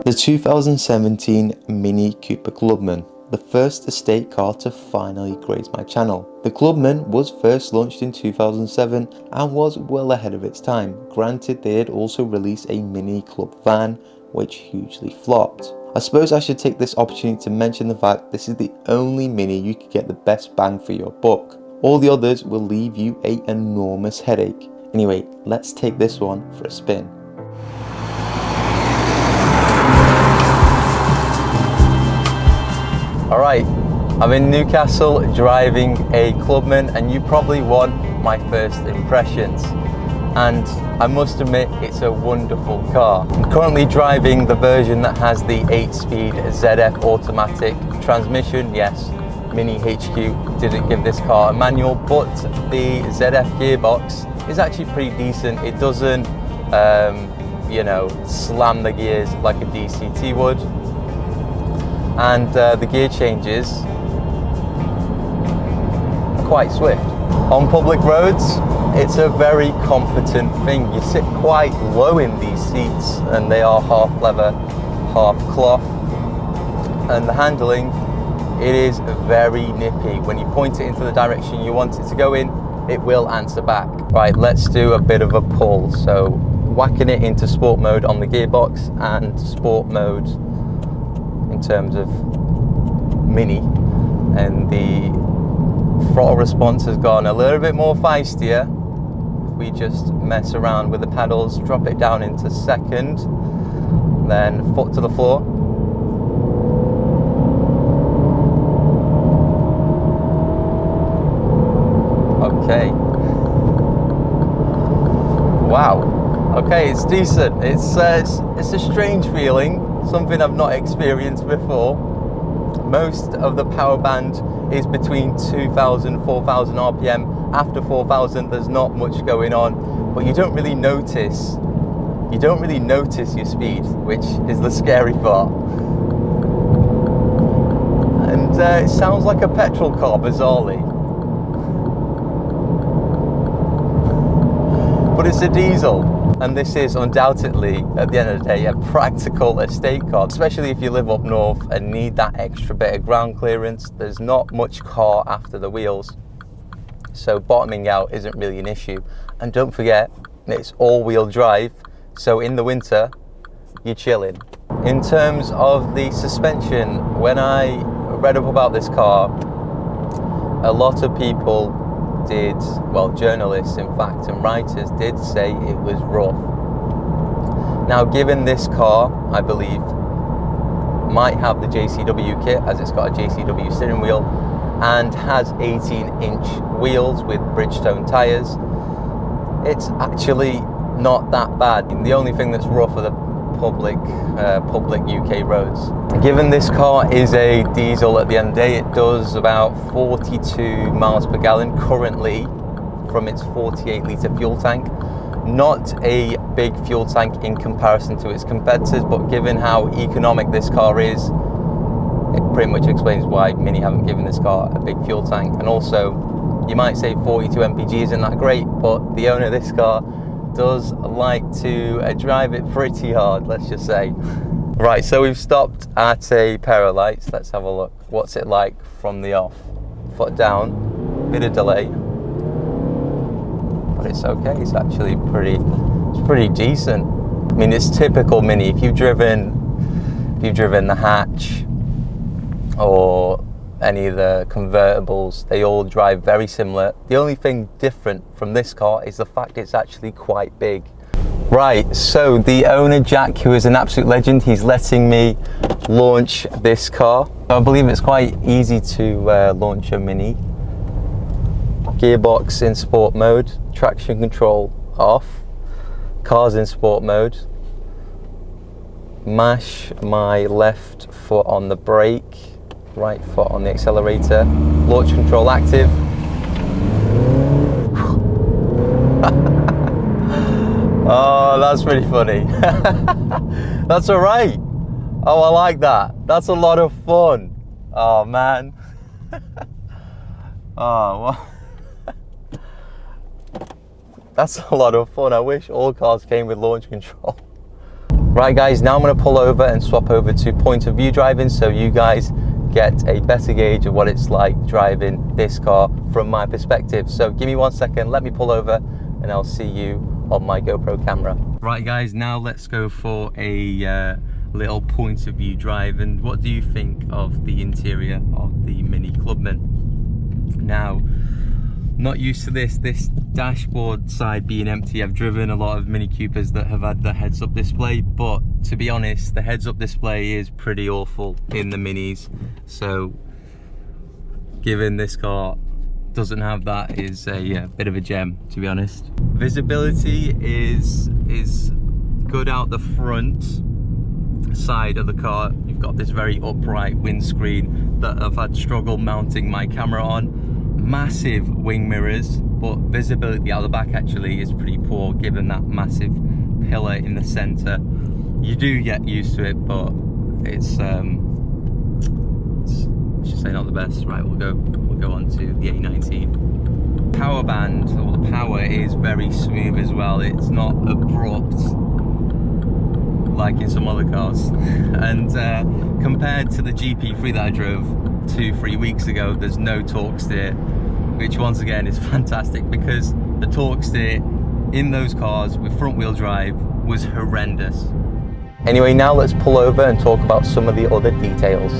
The 2017 Mini Cooper Clubman, the first estate car to finally grace my channel. The Clubman was first launched in 2007 and was well ahead of its time. Granted, they had also released a mini club van, which hugely flopped. I suppose I should take this opportunity to mention the fact this is the only Mini you could get the best bang for your buck. All the others will leave you an enormous headache. Anyway, let's take this one for a spin. Alright, I'm in Newcastle driving a Clubman, and you probably want my first impressions. And I must admit, it's a wonderful car. I'm currently driving the version that has the 8-speed ZF automatic transmission. Yes, Mini HQ didn't give this car a manual, but the ZF gearbox is actually pretty decent. It doesn't, you know, slam the gears like a DCT would. And the gear changes are quite swift. On public roads, it's a very competent thing. You sit quite low in these seats, and they are half leather, half cloth. And the handling, it is very nippy. When you point it into the direction you want it to go in, it will answer back. Right, let's do a bit of a pull. So whacking it into sport mode on the gearbox and sport mode in terms of Mini, and the throttle response has gone a little bit more feistier. If we just mess around with the pedals, drop it down into second, then foot to the floor. Okay. Wow. Okay, it's decent. It's a strange feeling, something I've not experienced before. Most of the power band is between 2,000, 4,000 RPM. After 4,000, there's not much going on, but you don't really notice. You don't really notice your speed, which is the scary part. And it sounds like a petrol car, bizarrely. But it's a diesel. And this is undoubtedly, at the end of the day, a practical estate car, especially if you live up north and need that extra bit of ground clearance. There's not much car after the wheels, so bottoming out isn't really an issue. And don't forget, it's all-wheel drive, so in the winter, you're chilling. In terms of the suspension, when I read up about this car, a lot of people did, well, journalists in fact and writers did say it was rough. Now, given this car, I believe, might have the JCW kit, as it's got a JCW steering wheel and has 18-inch wheels with Bridgestone tyres, it's actually not that bad. The only thing that's rough are the public UK roads. Given this car is a diesel, at the end of the day, it does about 42 miles per gallon currently from its 48-litre fuel tank. Not a big fuel tank in comparison to its competitors, but given how economic this car is, it pretty much explains why Mini haven't given this car a big fuel tank. And also, you might say 42 mpg isn't that great, but the owner of this car does like to drive it pretty hard, let's just say. Right, so we've stopped at a pair of lights. Let's have a look. What's it like from the off? Foot down, bit of delay, but it's okay. It's actually pretty decent. I mean, it's typical Mini. If you've driven the hatch or any of the convertibles, they all drive very similar. The only thing different from this car is the fact it's actually quite big. Right, so the owner, Jack, who is an absolute legend, he's letting me launch this car. I believe it's quite easy to launch a Mini. Gearbox in sport mode, traction control off, car's in sport mode. Mash my left foot on the brake, right foot on the accelerator, launch control active. Oh, that's pretty funny. That's all right. Oh, I like that. That's a lot of fun. Oh man. Oh, well. That's a lot of fun. I wish all cars came with launch control. Right guys, now I'm going to pull over and swap over to point of view driving so you guys get a better gauge of what it's like driving this car from my perspective. So give me 1 second, let me pull over and I'll see you on my GoPro camera. Right guys, now let's go for a little point of view drive. And what do you think of the interior of the Mini Clubman? Now, not used to this dashboard side being empty. I've driven a lot of Mini Coopers that have had the heads-up display, but to be honest, the heads-up display is pretty awful in the Minis. So given this car doesn't have that is a bit of a gem, to be honest. Visibility is good out the front side of the car. You've got this very upright windscreen that I've had struggle mounting my camera on. Massive wing mirrors, but visibility out the back actually is pretty poor given that massive pillar in the center. You do get used to it, but it's I should say not the best. Right, we'll go on to the A19. Power band, or the power, is very smooth as well. It's not abrupt like in some other cars. And compared to the GP3 that I drove 2-3 weeks ago, there's no torque steer, which once again is fantastic because the torque steer in those cars with front wheel drive was horrendous. Anyway, now let's pull over and talk about some of the other details.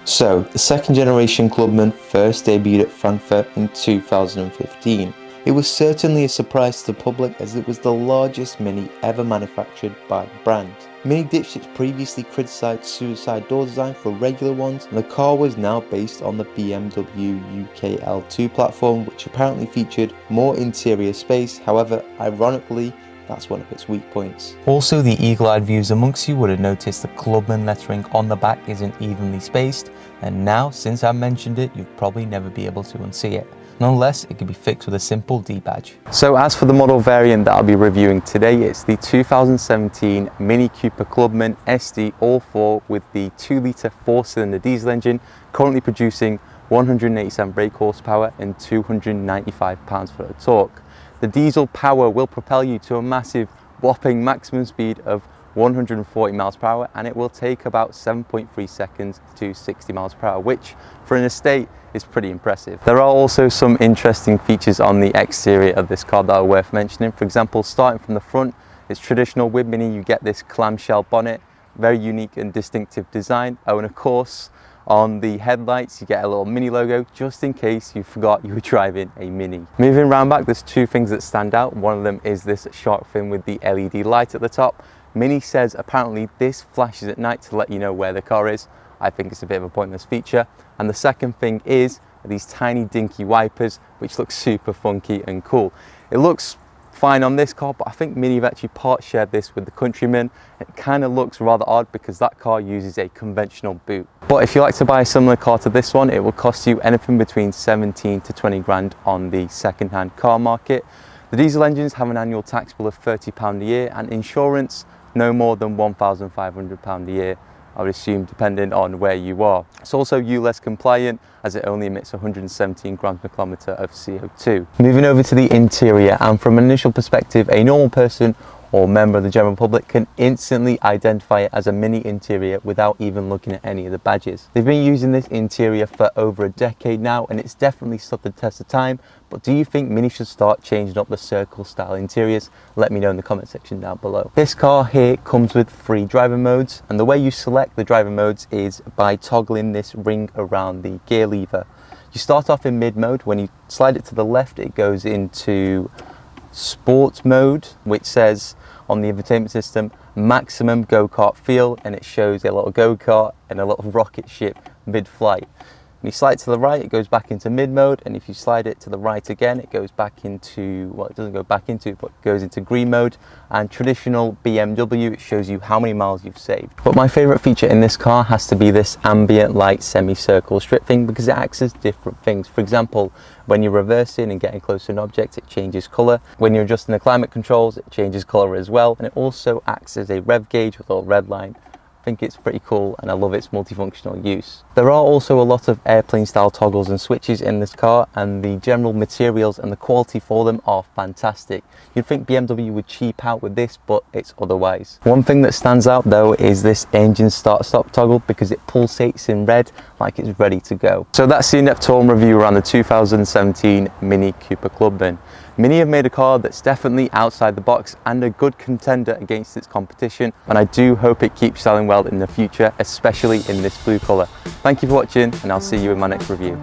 So, the second generation Clubman first debuted at Frankfurt in 2015. It was certainly a surprise to the public as it was the largest Mini ever manufactured by the brand. Mini dipshits previously criticised suicide door design for regular ones, and the car was now based on the BMW UK L2 platform, which apparently featured more interior space. However, ironically, that's one of its weak points. Also, the eagle-eyed viewers amongst you would have noticed the Clubman lettering on the back isn't evenly spaced, and now, since I mentioned it, you'll probably never be able to unsee it. Nonetheless, it can be fixed with a simple D badge. So as for the model variant that I'll be reviewing today, it's the 2017 Mini Cooper Clubman SD All-4 with the 2-litre 4-cylinder diesel engine, currently producing 187 brake horsepower and 295 pounds-foot of torque. The diesel power will propel you to a massive whopping maximum speed of 140 miles per hour, and it will take about 7.3 seconds to 60 miles per hour, which for an estate is pretty impressive. There are also some interesting features on the exterior of this car that are worth mentioning. For example, starting from the front, it's traditional with Mini, you get this clamshell bonnet, very unique and distinctive design. Oh, and of course, on the headlights, you get a little Mini logo, just in case you forgot you were driving a Mini. Moving around back, there's two things that stand out. One of them is this shark fin with the LED light at the top. Mini says apparently this flashes at night to let you know where the car is. I think it's a bit of a pointless feature. And the second thing is these tiny dinky wipers, which look super funky and cool. It looks fine on this car, but I think Mini have actually part shared this with the Countryman. It kind of looks rather odd because that car uses a conventional boot. But if you like to buy a similar car to this one, it will cost you anything between 17 to 20 grand on the second-hand car market. The diesel engines have an annual tax bill of £30 a year, and insurance no more than £1,500 a year, I would assume, depending on where you are. It's also ULEZ compliant as it only emits 117 grams per kilometre of CO2. Moving over to the interior, and from an initial perspective, a normal person or member of the general public can instantly identify it as a Mini interior without even looking at any of the badges. They've been using this interior for over a decade now, and it's definitely stood the test of time. But do you think Mini should start changing up the circle style interiors? Let me know in the comment section down below. This car here comes with 3 driver modes, and the way you select the driver modes is by toggling this ring around the gear lever. You start off in mid mode. When you slide it to the left, it goes into sport mode, which says on the infotainment system maximum go-kart feel, and it shows a little go-kart and a little rocket ship mid-flight. When you slide it to the right, it goes back into mid mode, and if you slide it to the right again, it goes back into, well, it doesn't go back into, but it goes into green mode. And traditional BMW, it shows you how many miles you've saved. But my favorite feature in this car has to be this ambient light semicircle strip thing, because it acts as different things. For example, when you're reversing and getting close to an object, it changes color. When you're adjusting the climate controls, it changes color as well. And it also acts as a rev gauge with a little red line. I think it's pretty cool, and I love its multifunctional use. There are also a lot of airplane style toggles and switches in this car, and the general materials and the quality for them are fantastic. You'd think BMW would cheap out with this, but it's otherwise. One thing that stands out though is this engine start stop toggle, because it pulsates in red like it's ready to go. So that's the in-depth tour and review around the 2017 Mini Cooper Clubman. Mini have made a car that's definitely outside the box and a good contender against its competition, and I do hope it keeps selling well in the future, especially in this blue colour. Thank you for watching, and I'll see you in my next review.